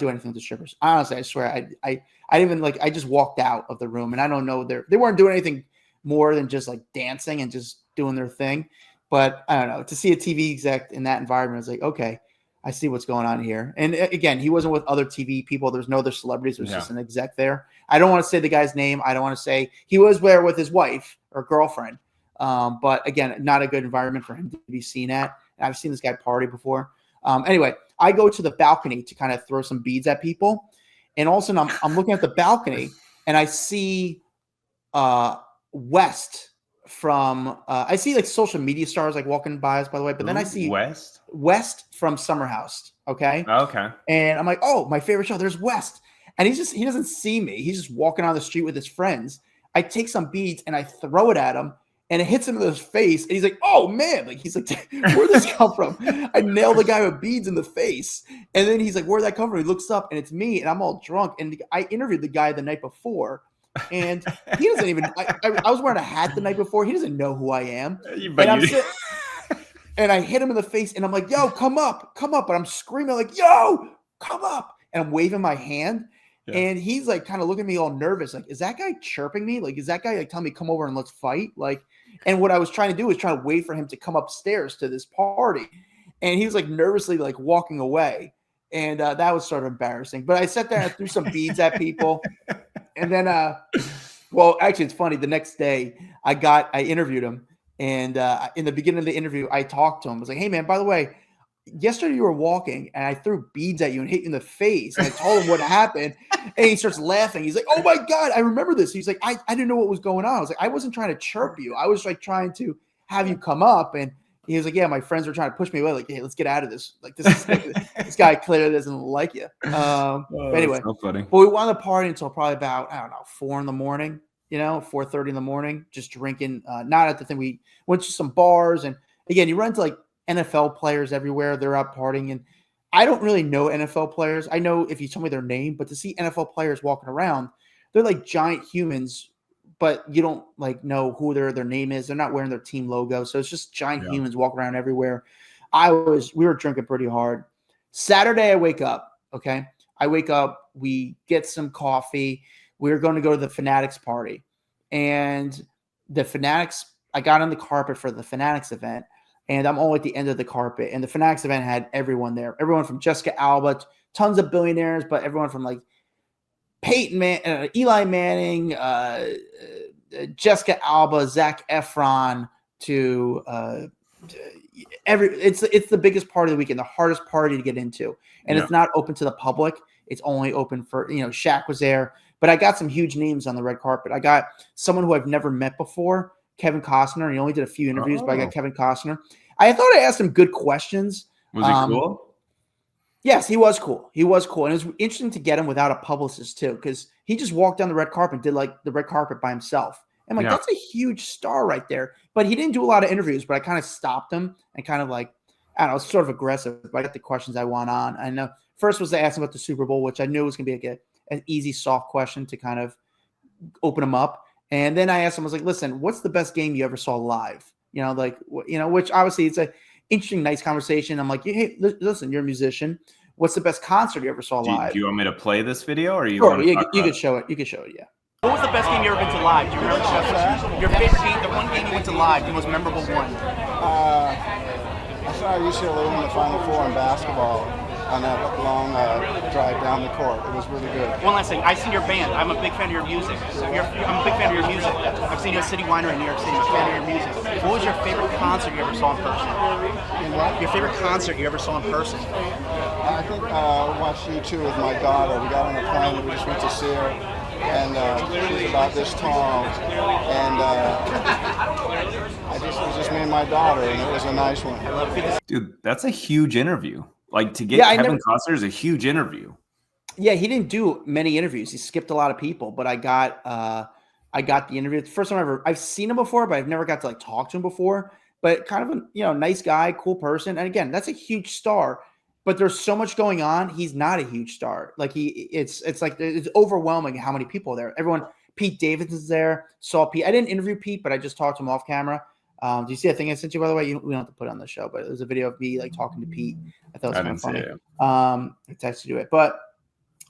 do anything with the strippers. Honestly, I swear, I even I just walked out of the room, and I don't know they weren't doing anything more than just like dancing and just doing their thing. But I don't know, to see a TV exec in that environment, I was like, okay, I see what's going on here. And again, he wasn't with other TV people. There's no other celebrities. There's just an exec there. I don't want to say the guy's name. I don't want to say he was there with his wife or girlfriend. But again, not a good environment for him to be seen at. And I've seen this guy party before. Anyway, I go to the balcony to kind of throw some beads at people. And all of a sudden I'm looking at the balcony, and I see West from I see like social media stars like walking by us, by the way. But then I see West from Summer House. Okay. And I'm like, oh, my favorite show. There's West. And he doesn't see me. He's just walking on the street with his friends. I take some beads and I throw it at him, and it hits him in his face. And he's like, oh man, he's like, where'd this come from? I nailed the guy with beads in the face. And then he's like, where'd that come from? He looks up, and it's me, and I'm all drunk. And I interviewed the guy the night before, and he doesn't even, I was wearing a hat the night before. He doesn't know who I am. And I hit him in the face, and I'm like, yo, come up. And I'm screaming like, yo, come up. And I'm waving my hand. Yeah. And he's like kind of looking at me all nervous. Like, is that guy chirping me? Like, is that guy like telling me, come over and let's fight? Like, and what I was trying to do was try to wait for him to come upstairs to this party. And he was like nervously like walking away. And that was sort of embarrassing. But I sat there and threw some beads at people. And then, well, actually, it's funny. The next day, I interviewed him. And in the beginning of the interview, I talked to him. I was like, hey, man, by the way, yesterday you were walking and I threw beads at you and hit you in the face. And I told him what happened. And he starts laughing. He's like, oh, my God, I remember this. He's like, I didn't know what was going on. I was like, I wasn't trying to chirp you. I was like trying to have you come up. And he was like, yeah, my friends were trying to push me away. Like, hey, let's get out of this. Like, this guy clearly doesn't like you. Anyway, so funny. But we wound up partying until probably about, 4 in the morning, 4:30 in the morning, just drinking. Not at the thing. We went to some bars. And again, you run into like NFL players everywhere. They're out partying. And I don't really know NFL players. I know if you tell me their name, but to see NFL players walking around, they're like giant humans, but you don't like know who their name is. They're not wearing their team logo. So it's just giant humans walking around everywhere. We were drinking pretty hard. Saturday, I wake up. Okay. I wake up, we get some coffee. We were going to go to the Fanatics party, and the Fanatics, I got on the carpet for the Fanatics event, and I'm all at the end of the carpet. And the Fanatics event had everyone there, everyone from Jessica Alba, tons of billionaires, but everyone from like Eli Manning, Jessica Alba, Zac Efron, to it's the biggest part of the weekend, the hardest party to get into, and it's not open to the public. It's only open for, Shaq was there, but I got some huge names on the red carpet. I got someone who I've never met before, Kevin Costner. He only did a few interviews, but I got Kevin Costner. I thought I asked him good questions. Was he cool? Yes, he was cool. And it was interesting to get him without a publicist too, because he just walked down the red carpet and did like the red carpet by himself. I'm like, that's a huge star right there. But he didn't do a lot of interviews, but I kind of stopped him and kind of like, I don't know, sort of aggressive, but I got the questions I want on. I know first was to ask him about the Super Bowl, which I knew was going to be like an easy, soft question to kind of open them up. And then I asked him, I was like, listen, what's the best game you ever saw live? You know, like, you know, which obviously it's a interesting, nice conversation. I'm like, hey, listen, you're a musician. What's the best concert you ever saw live? Do you want me to play this video, or you sure, want to talk you about could show it. You could show it, yeah. What was the best game you ever been to live? Do you remember your favorite game, the one game you went to live, the most memorable one? I saw UCLA win the Final Four in basketball on that long drive down the court. It was really good. One last thing. I've seen your band. I'm a big fan of your music. I'm a big fan of your music. I've seen you at City Winery in New York City. I'm a fan of your music. What was your favorite concert you ever saw in person? Your favorite concert you ever saw in person? I think I watched U2 with my daughter. We got on a plane and we just went to see her. And she was about this tall. And it was just me and my daughter, and it was a nice one. Dude, that's a huge interview. Like, to get Kevin Costner is a huge interview. Yeah, he didn't do many interviews. He skipped a lot of people, but I got the interview. It's the first time I've seen him before, but I've never got to like talk to him before. But kind of a nice guy, cool person. And again, that's a huge star. But there's so much going on. He's not a huge star. Like it's like it's overwhelming how many people are there. Everyone, Pete Davidson's there. Saw Pete. I didn't interview Pete, but I just talked to him off camera. Do you see that thing I sent you, by the way? We don't have to put it on the show, but it was a video of me like talking to Pete. I thought it was kind of funny. I texted you it, but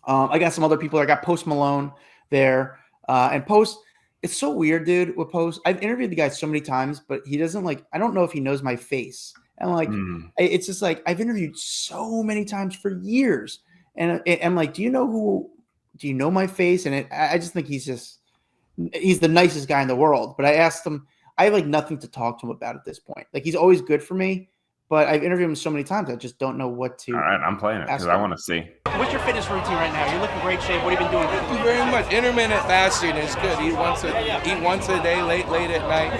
I got some other people. I got Post Malone there, and Post. It's so weird, dude. With Post, I've interviewed the guy so many times, but he doesn't like. I don't know if he knows my face. And like, it's just like I've interviewed so many times for years, and I'm like, do you know my face? And I just think he's the nicest guy in the world. But I asked him. I have like nothing to talk to him about at this point. Like he's always good for me, but I've interviewed him so many times. I just don't know what to. All right, I'm playing it because I want to see. What's your fitness routine right now? You're looking great shape. What have you been doing? Thank you very much. Intermittent fasting is good. Eat once a day, late at night,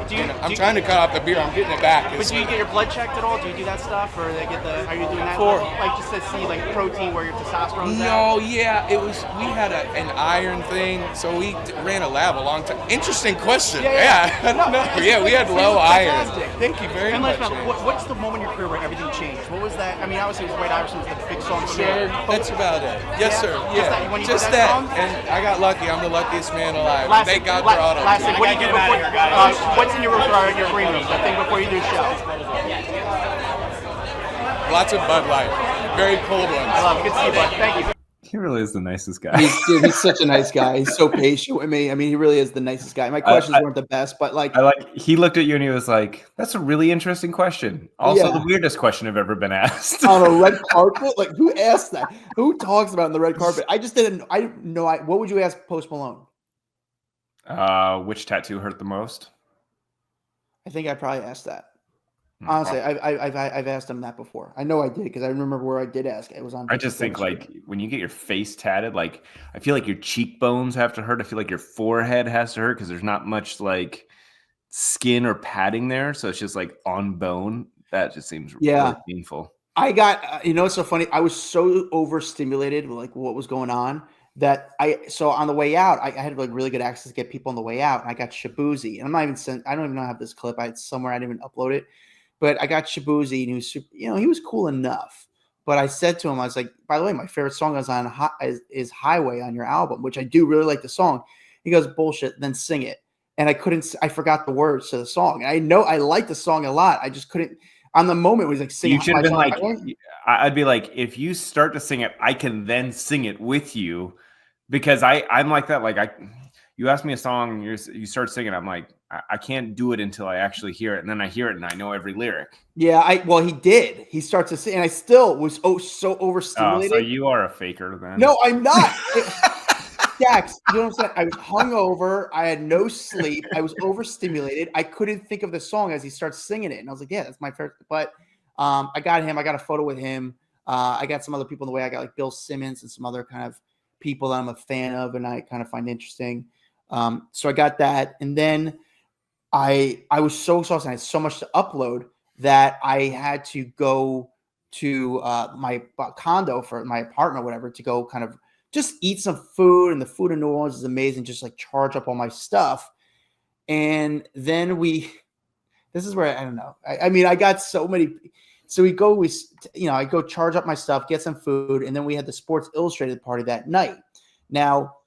and I'm trying to cut off the beer. I'm getting it back. But do you get your blood checked at all? Do you do that stuff, or are you doing that? Like just to see like protein where your testosterone's No, yeah, it was. We had an iron thing, so we ran a lab a long time. Interesting question. Yeah. I don't know. Yeah, we had low iron. Thank you very much. What's the moment in your career where everything changed? What was that? I mean, obviously it was White Iverson's the big song. Sure, that's about it. Yes, sir. Yeah, just that. And I got lucky. I'm the luckiest man alive. Thank God for auto. Last thing, what do you do before? What's in your green room? The thing before you do show. Lots of Bud Light. Very cold ones. I love it. Good to see you, bud. Thank you. He really is the nicest guy. He's such a nice guy. He's so patient with me. I mean, he really is the nicest guy. My questions weren't the best, but like he looked at you and he was like, "That's a really interesting question. Also, the weirdest question I've ever been asked on a red carpet. Like, who asked that? Who talks about it on the red carpet? I just didn't. I didn't know. What would you ask Post Malone? Which tattoo hurt the most? I think I probably asked that. Honestly, I've asked him that before. I know I did because I remember where I did ask. It was on. I just think like when you get your face tatted, like I feel like your cheekbones have to hurt. I feel like your forehead has to hurt because there's not much like skin or padding there, so it's just like on bone. That just seems really painful. I got it's so funny. I was so overstimulated with like what was going on that so on the way out, I had like really good access to get people on the way out, and I got Shabuzi, and I don't even know how I have this clip. It's somewhere. I didn't even upload it. But I got Shabuzi, and he was super, he was cool enough. But I said to him, I was like, by the way, my favorite song is Highway on your album, which I do really like the song. He goes, bullshit, then sing it. And I forgot the words to the song. And I know I like the song a lot. I just couldn't, on the moment, it was like singing. You should have been like, I'd be like, if you start to sing it, I can then sing it with you. Because I'm like that. Like you ask me a song, you start singing, I'm like, I can't do it until I actually hear it. And then I hear it and I know every lyric. Yeah, well, he did. He starts to sing, and I still was so overstimulated. So you are a faker then. No, I'm not. Dax, you know what I'm saying? I was hungover. I had no sleep. I was overstimulated. I couldn't think of the song as he starts singing it. And I was like, yeah, that's my favorite. But I got him. I got a photo with him. I got some other people in the way. I got like Bill Simmons and some other kind of people that I'm a fan of and I kind of find interesting. So I got that. And then I was so exhausted. I had so much to upload that I had to go to my condo for my apartment or whatever to go kind of just eat some food. And the food in New Orleans is amazing. Just like charge up all my stuff. And then this is where I don't know. I mean, I got so many. So I go charge up my stuff, get some food. And then we had the Sports Illustrated party that night. Now,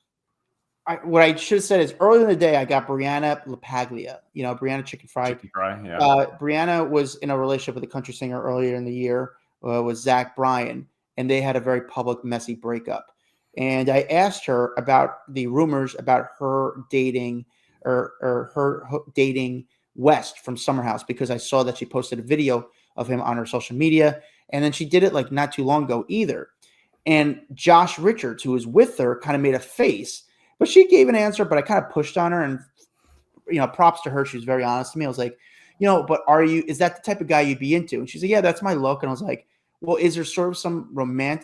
what I should have said is earlier in the day, I got Brianna LaPaglia, Brianna Chickenfry. Yeah. Brianna was in a relationship with a country singer earlier in the year, with Zach Bryan, and they had a very public, messy breakup. And I asked her about the rumors about her dating or her dating West from Summer House, because I saw that she posted a video of him on her social media. And then she did it like not too long ago either. And Josh Richards, who was with her, kind of made a face, but she gave an answer, but I kind of pushed on her, and, props to her. She was very honest to me. I was like, but is that the type of guy you'd be into? And she's like, yeah, that's my look. And I was like, well, is there sort of some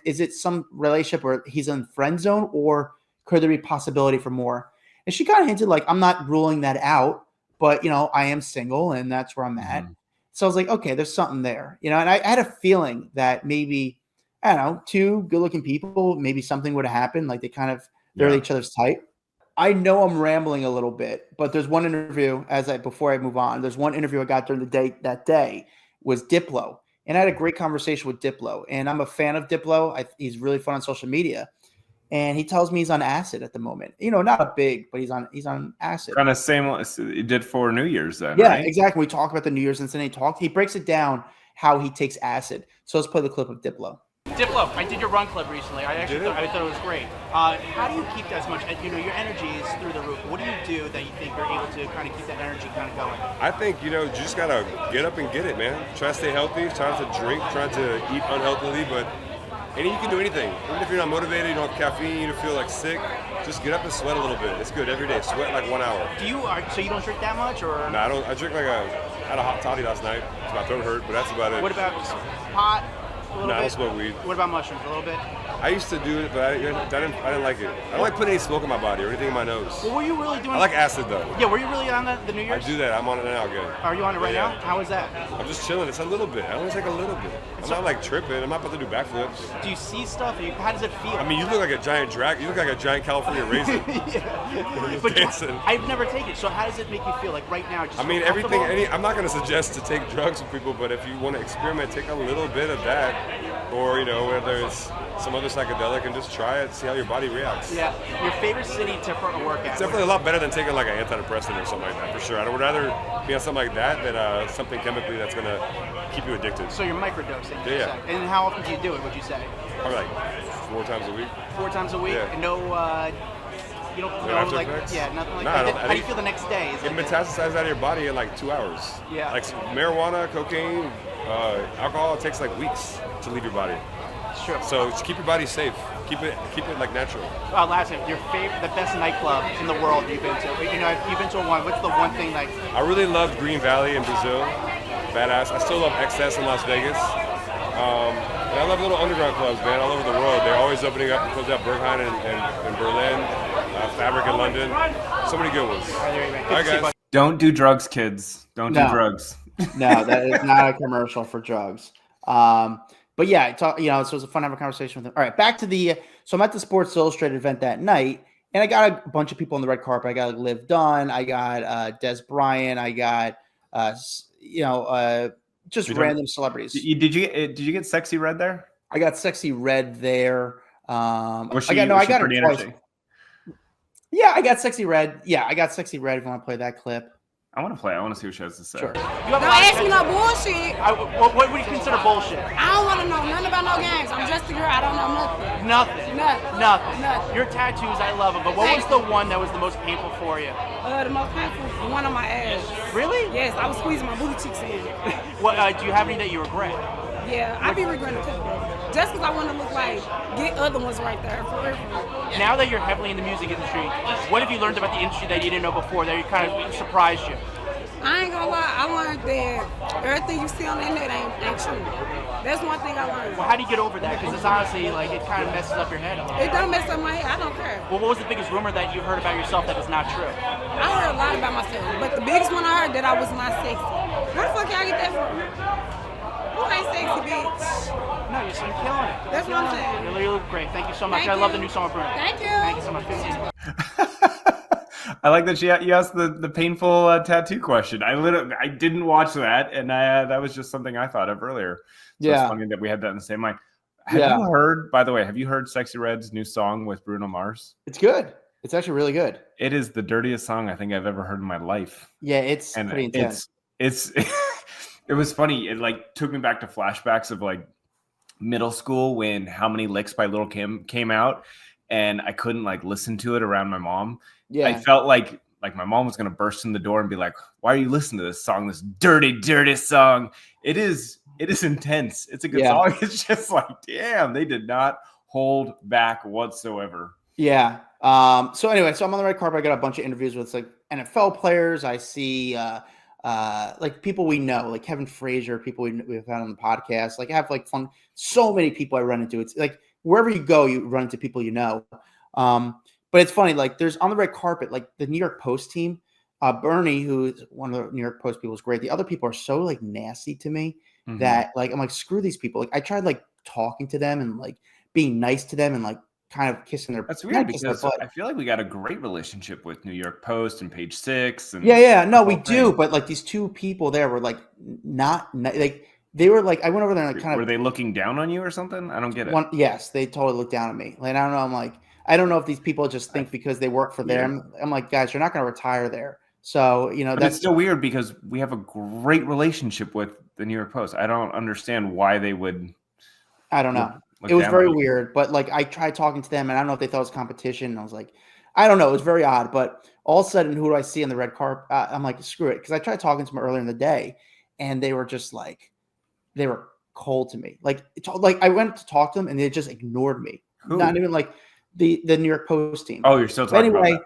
is it some relationship where he's in friend zone, or could there be possibility for more? And she kind of hinted like, I'm not ruling that out, but I am single and that's where I'm at. So I was like, okay, there's something there, and I had a feeling that maybe, I don't know, two good looking people, maybe something would have happened. Like they're each other's type. I know I'm rambling a little bit, but there's one interview before I move on, there's one interview I got during the day that day was Diplo. And I had a great conversation with Diplo, and I'm a fan of Diplo. He's really fun on social media, and he tells me he's on acid at the moment. Not a big, but he's on acid. Kind of same you did for New Year's then, yeah, right? Exactly. We talk about the New Year's incident. He breaks it down how he takes acid. So let's play the clip of Diplo. Diplo, I did your run club recently. I thought it was great. How do you keep as much? Your energy is through the roof. What do you do that you think you're able to kind of keep that energy kind of going? I think you just gotta get up and get it, man. Try to stay healthy. Try not to drink. Try to eat unhealthily, but you can do anything. Even if you're not motivated, you don't have caffeine, you don't feel like sick. Just get up and sweat a little bit. It's good every day. Sweat like 1 hour. So you don't drink that much, or? No, I don't. I drink I had a hot toddy last night. My throat hurt, but that's about it. What about pot? No, I don't smoke weed. What about mushrooms? A little bit? I used to do it, but I didn't like it. I don't like putting any smoke in my body or anything in my nose. Well, were you really doing? I like acid though. Yeah, were you really on the New Year's? I do that. I'm on it now again. Are you on it right now? How is that? I'm just chilling. It's a little bit. I only take a little bit. I'm not like tripping. I'm not about to do backflips. Do you see stuff? How does it feel? I mean, you look like a giant drag. You look like a giant California raisin. But I've never taken it. So how does it make you feel? Like right now? Just everything. I'm not going to suggest to take drugs with people, but if you want to experiment, take a little bit of that, or whether it's some other psychedelic, and just try it, see how your body reacts. Yeah. Your favorite city to work at? It's definitely a lot better than taking like an antidepressant or something like that, for sure. I would rather be on something like that than something chemically that's going to keep you addicted. So you're microdosing. Yeah. And how often do you do it, would you say? Probably like 4 times a week. 4 times a week? Yeah. And no, you don't know, like, nothing like that? How do you feel the next day? It metastasizes out of your body in like 2 hours. Yeah. Like marijuana, cocaine, alcohol, it takes like weeks to leave your body. True. So just keep your body safe. Keep it like natural. Last thing, the best nightclub in the world you've been to. You've been to one. What's the one thing like? I really loved Green Valley in Brazil. Badass. I still love Excess in Las Vegas. And I love little underground clubs, man, all over the world. They're always opening up. Closed out Berghain in Berlin, Fabric in London. So many good ones. All right, guys. Don't do drugs, kids. Don't do drugs. No, that is not a commercial for drugs. But yeah, so it was a fun to have a conversation with him. All right, back to so I'm at the Sports Illustrated event that night, and I got a bunch of people on the red carpet. I got like Liv Dunn, I got Des Bryant, I got just random celebrities. Did you get Sexy Red there? I got Sexy Red there. I got her twice. Yeah, I got Sexy Red. Yeah, I got Sexy Red. If you want to play that clip. I want to see what she has to say. Sure. Don't ask me no bullshit. What would you consider bullshit? I don't want to know nothing about no games. I'm just a girl. I don't know nothing. Nothing. Your tattoos, I love them. But what was the one that was the most painful for you? The most painful, the one on my ass. Really? Yes, I was squeezing my booty cheeks in. Do you have any that you regret? Yeah, I be regretting too. Just because I want to look like, get other ones right there, for real. Now that you're heavily in the music industry, what have you learned about the industry that you didn't know before that kind of surprised you? I ain't gonna lie, I learned that everything you see on the internet ain't true. That's one thing I learned. Well, how do you get over that? Because it's honestly, like, it kind of messes up your head a little. It don't mess up my head, I don't care. Well, what was the biggest rumor that you heard about yourself that is not true? I heard a lot about myself, but the biggest one I heard that I was not sexy. Where the fuck y'all get that from? Who ain't sexy, bitch? No, you're killing it. That's what I'm saying. You look great. Thank you so much. Thank I love the new song, Bruno. Thank you. Thank you so much. I like that you asked the painful tattoo question. I didn't watch that, and that was just something I thought of earlier. So it's funny that we had that in the same mind. Have you heard Sexy Red's new song with Bruno Mars? It's good. It's actually really good. It is the dirtiest song I think I've ever heard in my life. Yeah, it's pretty intense. It's it was funny. It like took me back to flashbacks of like middle school when How Many Licks by Lil' Kim came out, and I couldn't like listen to it around my mom. Yeah. I felt like my mom was gonna burst in the door and be like, "Why are you listening to this song? This dirty song." It is intense. It's a good song. It's just like, damn, they did not hold back whatsoever. Yeah. So anyway, so I'm on the red carpet. I got a bunch of interviews with like NFL players. I see like people we know, like Kevin Frazier, people we've had on the podcast. Like I have like fun. So many people I run into. It's like wherever you go, you run into people you know. But it's funny, like there's on the red carpet, like the New York Post team, Bernie, who's one of the New York Post people, is great. The other people are so like nasty to me that like I'm like, screw these people. Like I tried like talking to them and like being nice to them and like kind of kissing their. That's weird because I feel like we got a great relationship with New York Post and Page Six. And no, we do. But like these two people there were like not like they were like I went over there and like kind of were they looking down on you or something? I don't get it. Yes, they totally looked down at me. Like I don't know. I'm like I don't know if these people just think because they work for them. I'm like, guys, you're not going to retire there. So that's still weird because we have a great relationship with the New York Post. I don't understand why they would. I don't know. It was very weird, but like I tried talking to them and I don't know if they thought it was competition. And I was like, I don't know. It was very odd, but all of a sudden, who do I see in the red carpet? I'm like, screw it. Cause I tried talking to them earlier in the day and they were just like, they were cold to me. Like I went to talk to them and they just ignored me. Who? Not even like the New York Post team. Oh, you're still talking about them.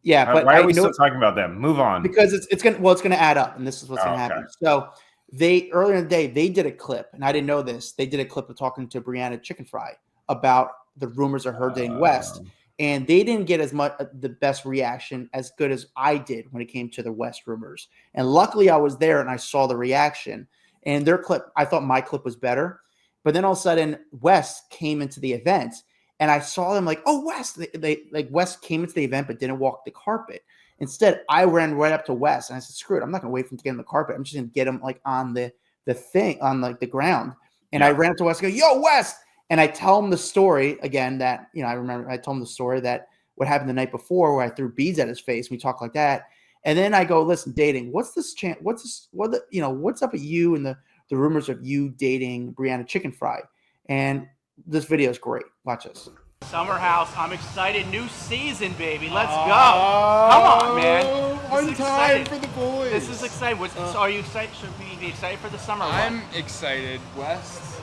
Yeah. But why are we still talking about them? Move on. Because it's gonna add up and this is what's gonna happen. So they earlier in the day they did a clip and I didn't know this. They did a clip of talking to Brianna Chickenfry about the rumors of her dating West, and they didn't get as much the best reaction as good as I did when it came to the West rumors. And luckily, I was there and I saw the reaction. And their clip, I thought my clip was better, but then all of a sudden, West came into the event, and I saw them like, "Oh, West!" They like West came into the event but didn't walk the carpet. Instead, I ran right up to Wes and I said, screw it. I'm not going to wait for him to get on the carpet. I'm just going to get him like on the thing, on like the ground. And I ran up to Wes and go, yo, Wes. And I tell him the story again that, I remember I told him the story that what happened the night before where I threw beads at his face. We talk like that. And then I go, listen, dating, what's this chance? What's up with you and the rumors of you dating Brianna Chickenfry? And this video is great. Watch this. Summer House, I'm excited. New season, baby. Let's go. Come on, man. One time for the boys. This is exciting. So are you excited? Should we be excited for the summer? I'm excited. West,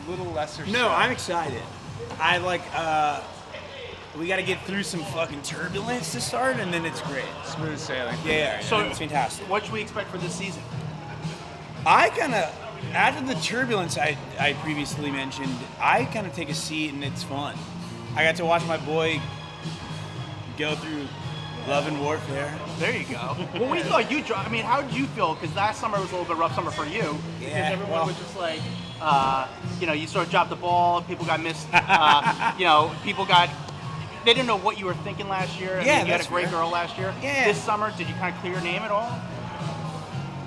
a little lesser. No, I'm excited. I like, we got to get through some fucking turbulence to start, and then it's great. Smooth sailing. Yeah, so it's fantastic. What should we expect for this season? I kind of, after the turbulence I previously mentioned, I kind of take a seat, and it's fun. I got to watch my boy go through love and warfare. There you go. Well, we thought you dropped. I mean, how did you feel? Because last summer was a little bit rough summer for you. Yeah, because everyone was just like, you sort of dropped the ball. People got missed. They didn't know what you were thinking last year. Yeah, you had a great girl last year. Yeah. This summer, did you kind of clear your name at all?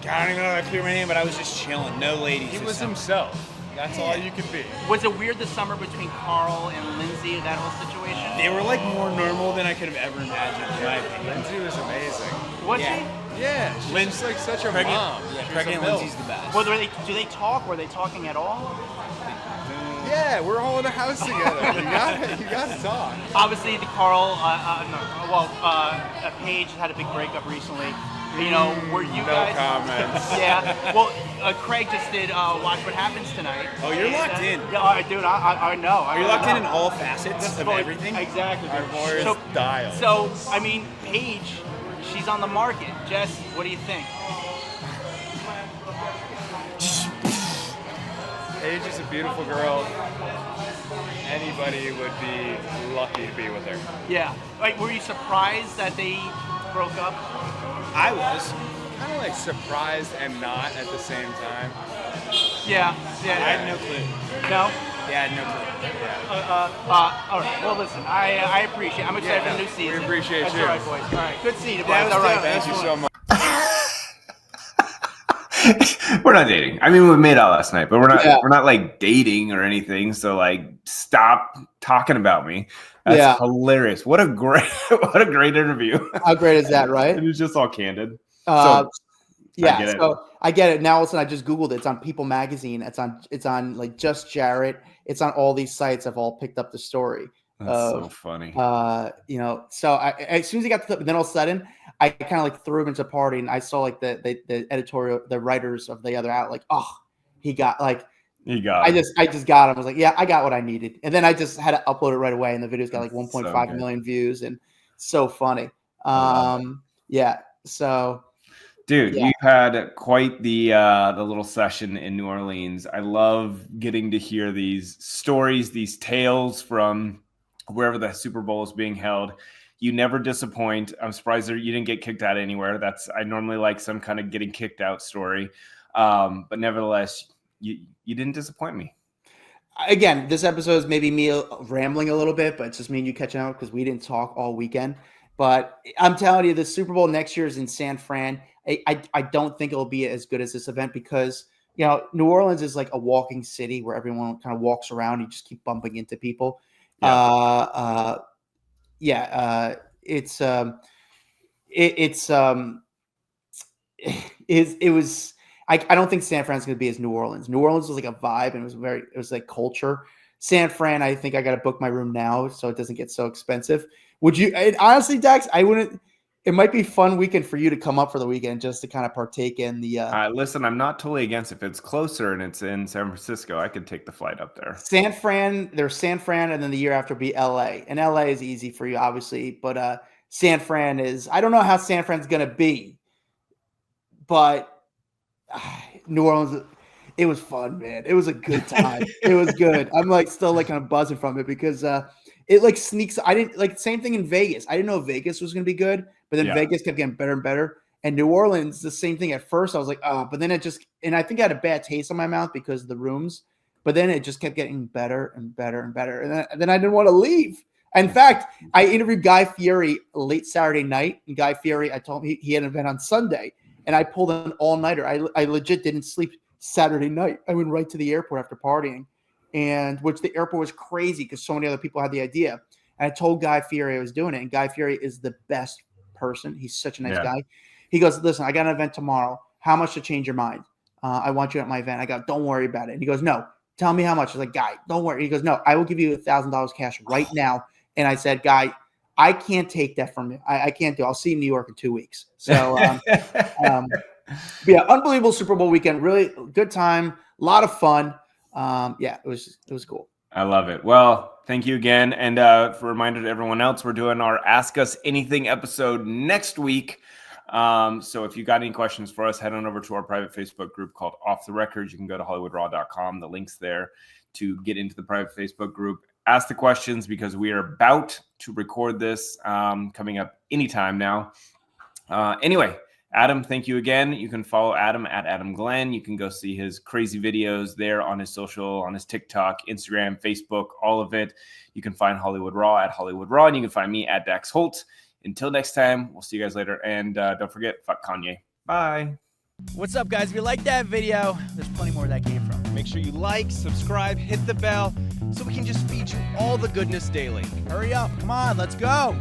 I don't even know how to clear my name, but I was just chilling. No ladies. He was himself. That's all you can be. Was it weird this summer between Carl and Lindsay, that whole situation? They were like more normal than I could have ever imagined, in my opinion. Lindsay was amazing. Was she? Yeah, she's just like such a mom. Yeah, pregnant Lindsay's the best. Well, do they talk? Were they talking at all? Yeah, we're all in a house together. You got to talk. Obviously, the Carl, Paige had a big breakup recently. Were you guys? No comments. Yeah. Well, Craig just did Watch What Happens Tonight. Oh, you're locked in. Yeah, dude, I know. You're locked in all facets of everything. Exactly. Our boys dialed. So, I mean, Paige, she's on the market. Jess, what do you think? Paige is a beautiful girl. Anybody would be lucky to be with her. Yeah. Like, were you surprised that they broke up? I was. Kind of like surprised and not at the same time. Yeah. I had no clue. No? Yeah, I had no clue. Yeah. All right. Well, listen, I appreciate it. I'm excited for the new season. We appreciate That's you. all right, boys. All right. Good seeing you, boys. That was all right. Thank you so much. We're not dating. I mean, we made out last night, but we're not. Yeah. We're not like dating or anything. So like, stop talking about me. That's hilarious. What a great interview. How great is that, right? It was just all candid. So I I get it. Now all of a sudden I just Googled it. It's on People Magazine. It's on like Just Jarrett. It's on all these sites. I've all picked up the story. That's so funny. So as soon as he got the clip, and then all of a sudden I kind of like threw him into a party, and I saw like the editorial, the writers of the other out, like, oh, he got like. I just got him. I was like, yeah, I got what I needed. And then I just had to upload it right away. And the video's got like 1.5 million views, and so funny. So dude, you had quite the little session in New Orleans. I love getting to hear these stories, these tales from wherever the Super Bowl is being held. You never disappoint. I'm surprised you didn't get kicked out anywhere. I normally like some kind of getting kicked out story. But nevertheless, you didn't disappoint me. Again, this episode is maybe me rambling a little bit, but it's just me and you catching up because we didn't talk all weekend. But I'm telling you, the Super Bowl next year is in San Fran. I don't think it'll be as good as this event because, you know, New Orleans is like a walking city where everyone kind of walks around. You just keep bumping into people. I don't think San Fran's going to be as New Orleans. New Orleans was like a vibe, and it was like culture. San Fran, I think I got to book my room now so it doesn't get so expensive. Would you? Honestly, Dax, I wouldn't. It might be a fun weekend for you to come up for the weekend just to kind of partake in the. Listen, I'm not totally against if it's closer and it's in San Francisco. I could take the flight up there. San Fran, there's San Fran, and then the year after be LA. And LA is easy for you, obviously, but San Fran is. I don't know how San Fran's going to be, but. New Orleans, it was fun, man. It was a good time. It was good. I'm like still like kind of buzzing from it because it like sneaks. I didn't like same thing in Vegas. I didn't know Vegas was going to be good, but then Vegas kept getting better and better. And New Orleans, the same thing. At first, I was like, oh, but then it just, and I think I had a bad taste in my mouth because of the rooms. But then it just kept getting better and better and better. And then I didn't want to leave. In fact, I interviewed Guy Fieri late Saturday night, and Guy Fieri, I told him he had an event on Sunday. And I pulled an all-nighter. I legit didn't sleep Saturday night. I went right to the airport after partying, and which the airport was crazy because so many other people had the idea. And I told Guy Fieri I was doing it, and Guy Fieri is the best person. He's such a nice guy. He goes, listen, I got an event tomorrow. How much to change your mind? I want you at my event. I go, don't worry about it. And he goes, no, tell me how much. I was like, Guy, don't worry. He goes, no, I will give you $1,000 cash right now. And I said, Guy, I can't take that from you. I can't do it. I'll see you in New York in 2 weeks. So, yeah, unbelievable Super Bowl weekend. Really good time. A lot of fun. It was cool. I love it. Well, thank you again. And for a reminder to everyone else, we're doing our Ask Us Anything episode next week. So if you got any questions for us, head on over to our private Facebook group called Off the Record. You can go to HollywoodRaw.com. The link's there to get into the private Facebook group. Ask the questions because we are about to record this coming up anytime now. Anyway, Adam, thank you again. You can follow Adam at Adam Glyn. You can go see his crazy videos there on his social, on his TikTok, Instagram, Facebook, all of it. You can find Hollywood Raw at Hollywood Raw, and you can find me at Dax Holt. Until next time, we'll see you guys later. And don't forget, fuck Kanye. Bye. What's up, guys? If you liked that video, there's plenty more where that came from. Make sure you like, subscribe, hit the bell so we can just feed you all the goodness daily. Hurry up. Come on, let's go.